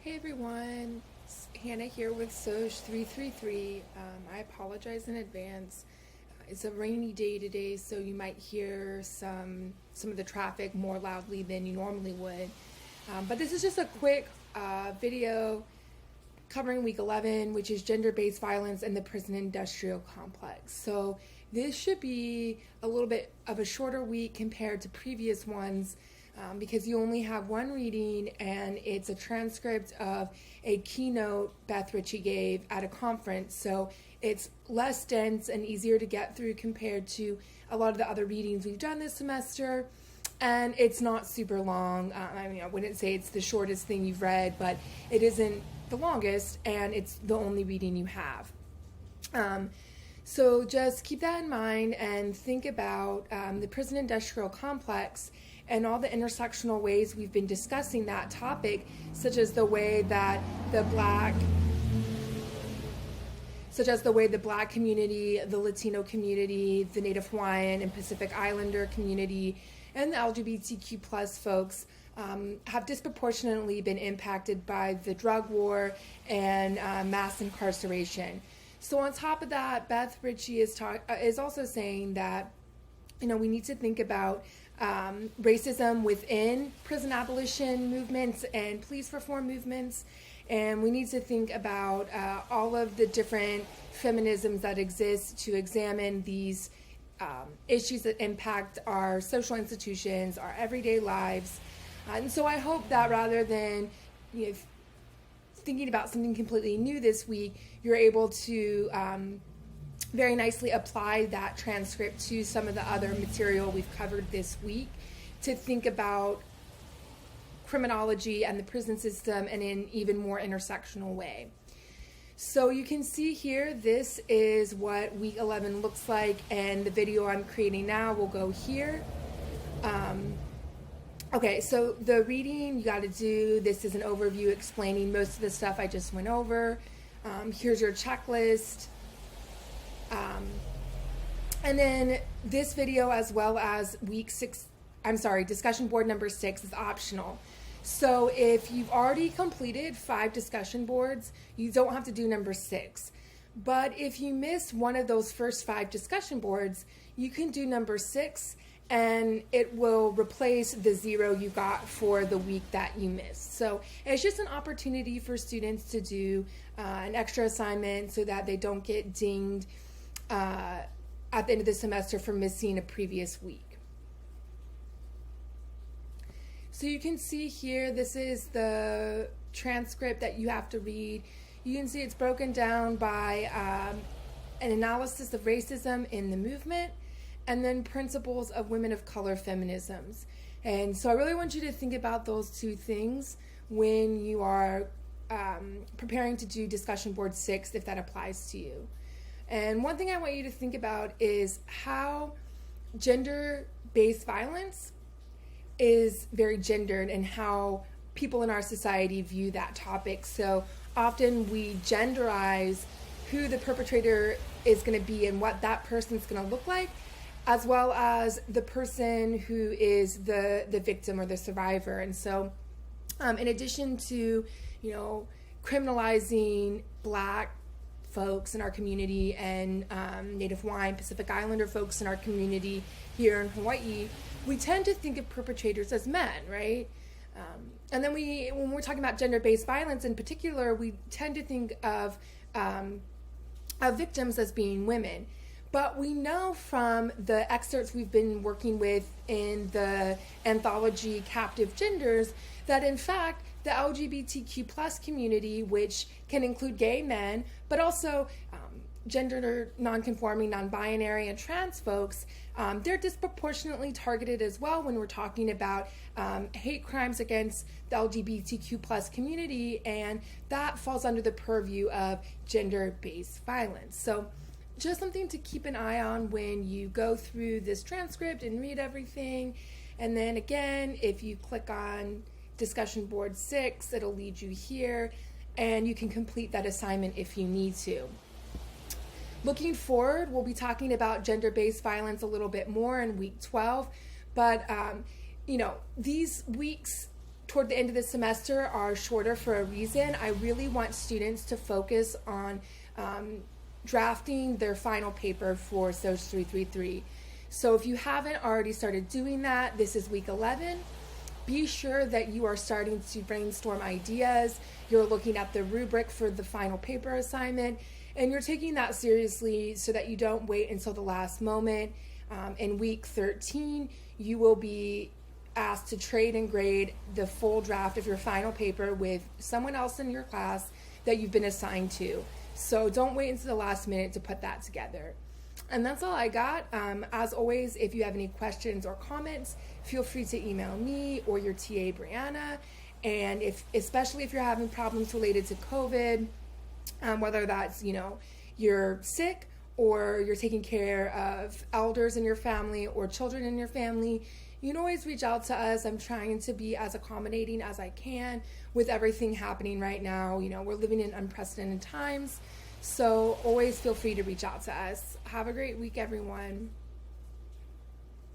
Hey everyone, it's Hannah here with SOC 333. I apologize in advance. It's a rainy day today, so you might hear some of the traffic more loudly than you normally would. But this is just a quick video covering week 11, which is gender-based violence in the prison industrial complex. So this should be a little bit of a shorter week compared to previous ones, because you only have one reading and it's a transcript of a keynote Beth Ritchie gave at a conference. So it's less dense and easier to get through compared to a lot of the other readings we've done this semester. And it's not super long. I wouldn't say it's the shortest thing you've read, but it isn't the longest, and it's the only reading you have. So just keep that in mind and think about the prison industrial complex and all the intersectional ways we've been discussing that topic, such as the way the black community, the Latino community, the Native Hawaiian and Pacific Islander community, and the LGBTQ plus folks have disproportionately been impacted by the drug war and mass incarceration. So on top of that, Beth Ritchie is also saying that we need to think about racism within prison abolition movements and police reform movements, and we need to think about all of the different feminisms that exist to examine these issues that impact our social institutions, our everyday lives. And so I hope that rather than thinking about something completely new this week, you're able to very nicely apply that transcript to some of the other material we've covered this week to think about criminology and the prison system in an even more intersectional way. So you can see here, this is what week 11 looks like, and the video I'm creating now will go here. Okay, so the reading you got to do, this is an overview explaining most of the stuff I just went over. Here's your checklist. And then this video, as well as discussion board number 6 is optional. So if you've already completed 5 discussion boards, you don't have to do number 6. But if you missed one of those first 5 discussion boards, you can do number 6, and it will replace the 0 you got for the week that you missed. So it's just an opportunity for students to do an extra assignment so that they don't get dinged at the end of the semester for missing a previous week. So you can see here, this is the transcript that you have to read. You can see it's broken down by an analysis of racism in the movement, and then principles of women of color feminisms. And so I really want you to think about those 2 things when you are preparing to do discussion board 6, if that applies to you. And one thing I want you to think about is how gender-based violence is very gendered and how people in our society view that topic. So often we genderize who the perpetrator is going to be and what that person's going to look like, as well as the person who is the victim or the survivor. And so in addition to criminalizing black folks in our community and Native Hawaiian, Pacific Islander folks in our community here in Hawaii, we tend to think of perpetrators as men, right? And then when we're talking about gender-based violence in particular, we tend to think of victims as being women. But we know from the excerpts we've been working with in the anthology Captive Genders that in fact the LGBTQ plus community, which can include gay men, but also gender non-conforming, non-binary, and trans folks, they're disproportionately targeted as well when we're talking about hate crimes against the LGBTQ plus community, and that falls under the purview of gender-based violence. So just something to keep an eye on when you go through this transcript and read everything. And then again, if you click on discussion board 6, it'll lead you here, and you can complete that assignment if you need to. Looking forward, we'll be talking about gender-based violence a little bit more in week 12, but these weeks toward the end of the semester are shorter for a reason. I really want students to focus on drafting their final paper for SOC 333. So if you haven't already started doing that, this is week 11. Be sure that you are starting to brainstorm ideas. You're looking at the rubric for the final paper assignment, and you're taking that seriously so that you don't wait until the last moment. In week 13, you will be asked to trade and grade the full draft of your final paper with someone else in your class that you've been assigned to. So don't wait until the last minute to put that together. And that's all I got. As always, if you have any questions or comments, feel free to email me or your TA, Brianna. And especially if you're having problems related to COVID, whether that's, you're sick or you're taking care of elders in your family or children in your family, you can always reach out to us. I'm trying to be as accommodating as I can with everything happening right now. We're living in unprecedented times. So always feel free to reach out to us. Have a great week, everyone.